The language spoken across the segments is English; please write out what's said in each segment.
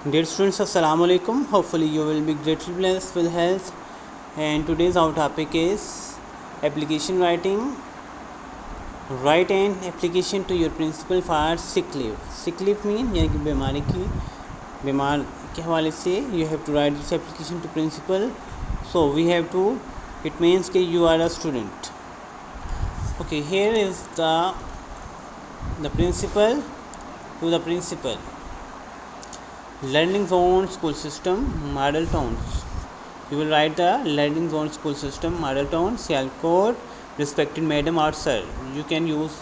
Dear students, Assalamu alaikum. Hopefully you will be greatly blessed with health. And today's our topic is application writing. Write an application to your principal for sick leave. Sick leave mean यानी कि बीमार के हवाले से you have to write this application to principal. So we have to. It means कि you are a student. Okay, here is the principal to the principal. Learning zone school system model towns. You will write the learning zone school system model town CL code. Respected madam or sir. You can use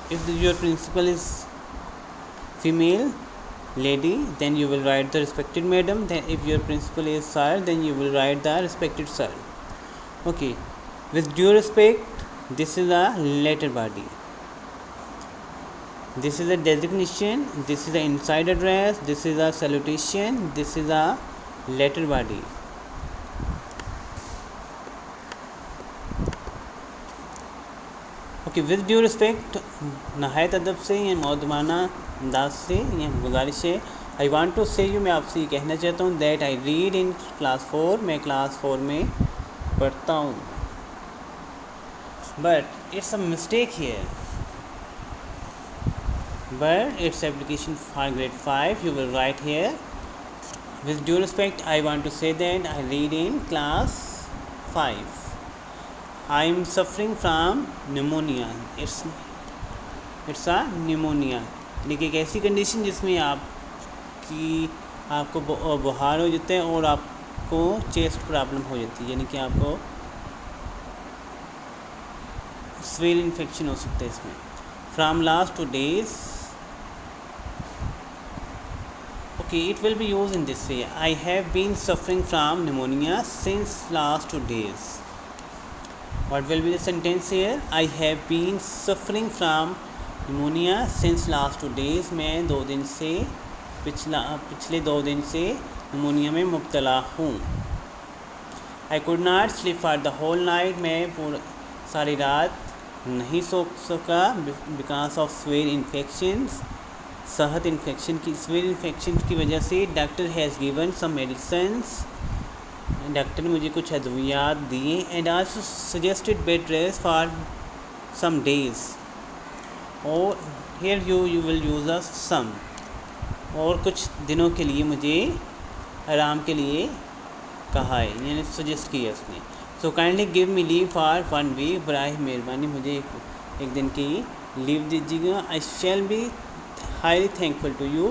if your principal is female lady, then you will write the respected madam. Then if your principal is sir, then you will write the respected sir. Okay, with due respect, this is a letter body. This is a designation, this is the inside address, this is a salutation, this is a letter body. Okay, with due respect, नहायत अदब से या मौदमाना अंदाज से यह गुजारिश है. I want to से यू, मैं आपसे ये कहना चाहता हूँ that I read in class 4, मैं क्लास 4 में पढ़ता हूँ. But it's a mistake here. But its application for grade 5 you will write here with due respect. I want to say that I read in class 5. I am suffering from pneumonia. It's a pneumonia. लेकिन एक ऐसी condition जिसमें आपको बुखार हो जाता है और आपको चेस्ट प्रॉब्लम हो जाती है, यानी कि आपको स्वेल इन्फेक्शन हो सकता है इसमें. From last 2 days. Okay, it will be used in this way. I have been suffering from pneumonia since last 2 days. What will be the sentence here? I have been suffering from pneumonia since last 2 days. मैं 2 दिन से पिछले 2 दिन से pneumonia में मुब्तला हूँ. I could not sleep for the whole night. मैं सारी रात नहीं सो सका because of severe infections. सहत इन्फेक्शन की वजह से. Doctor has given some medicines. Doctor ने मुझे कुछ अद्वियात दिए. And also suggested bed rest for some days. और here you will use a some, और कुछ दिनों के लिए मुझे आराम के लिए कहा है, यानी सजेस्ट किया उसने. So kindly give me leave for 1 week. बराए मेहरबानी मुझे एक दिन की लीव दीजिएगा. I shall be highly thankful to you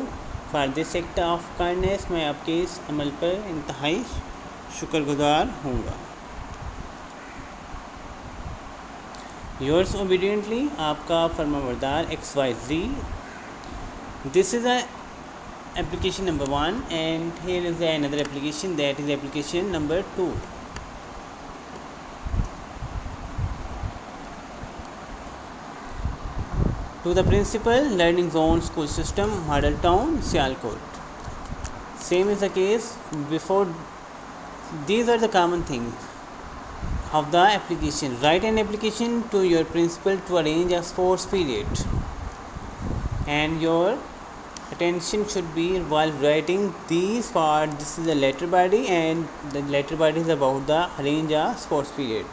for this act of kindness. मैं आपके इस अमल पर इंतहाई शुक्रगुजार हूँगा. योर्स ओबीडियंटली, आपका फरमाबरदार XYZ. This is a application number 1 and here is another application, that is application number 2. To the principal, learning zone school system model town Sialkot. Same is the case before. These are the common things of the application. Write an application to your principal to arrange a sports period, and your attention should be while writing these parts. This is the letter body and the letter body is about the arrange a sports period.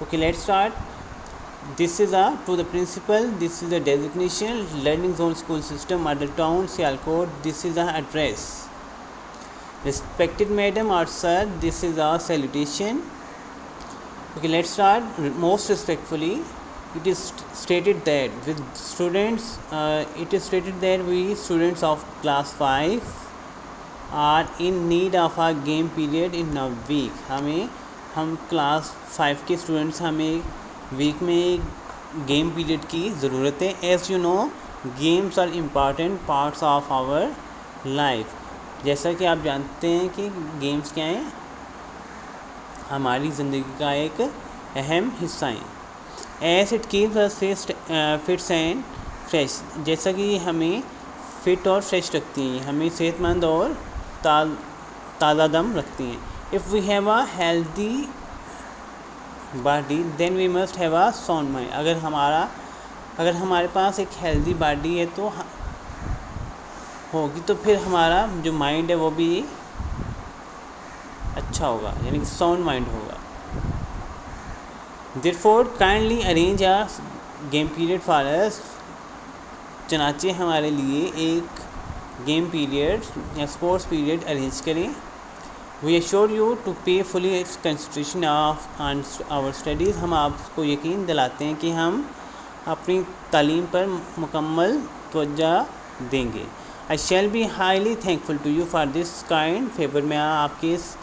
Okay, let's start. This is to the principal. This is the designation. Learning zone school system model town Sialkot. This is the address. Respected madam or sir. This is a salutation. Okay, let's start. Most respectfully, it is stated that with students, it is stated that we students of class 5 are in need of a game period in a week. हम class 5 के students, हमें week में game period की ज़रूरत है. As you know, games are important parts of our life. जैसा कि आप जानते हैं कि गेम्स क्या हैं, हमारी ज़िंदगी का एक अहम हिस्सा है. As it keeps us fits and fresh. जैसा कि हमें फ़िट और फ्रेश रखती हैं, हमें सेहतमंद और ताज़ा दम रखती हैं. If we have a healthy body then we must have a sound mind. अगर हमारे पास एक हेल्दी बॉडी है तो होगी तो फिर हमारा जो माइंड है वो भी अच्छा होगा, यानी कि साउंड माइंड होगा। Therefore kindly arrange a game period for us, चनाचे हमारे लिए एक गेम पीरियड या स्पोर्ट्स पीरियड अरेंज करें। We assure you to pay fully concentration of on our studies, हम आपको यकीन दिलाते हैं कि हम अपनी तालीम पर मुकम्मल तवज्जो देंगे। I shall be highly thankful to you for this kind favour, मैं आपके इस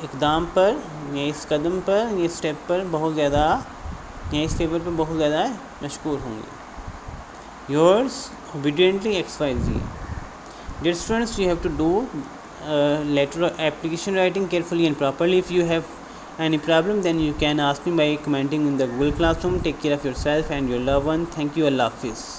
इकदाम पर या इस कदम पर, ये स्टेप पर बहुत ज़्यादा, या इस फेवर पर बहुत ज़्यादा मशकूर होंगे। Yours obediently XYZ। Dear students, you have to do letter application writing carefully and properly. If you have any problem, then you can ask me by commenting in the Google Classroom. Take care of yourself and your loved one. Thank you. Allah Hafiz.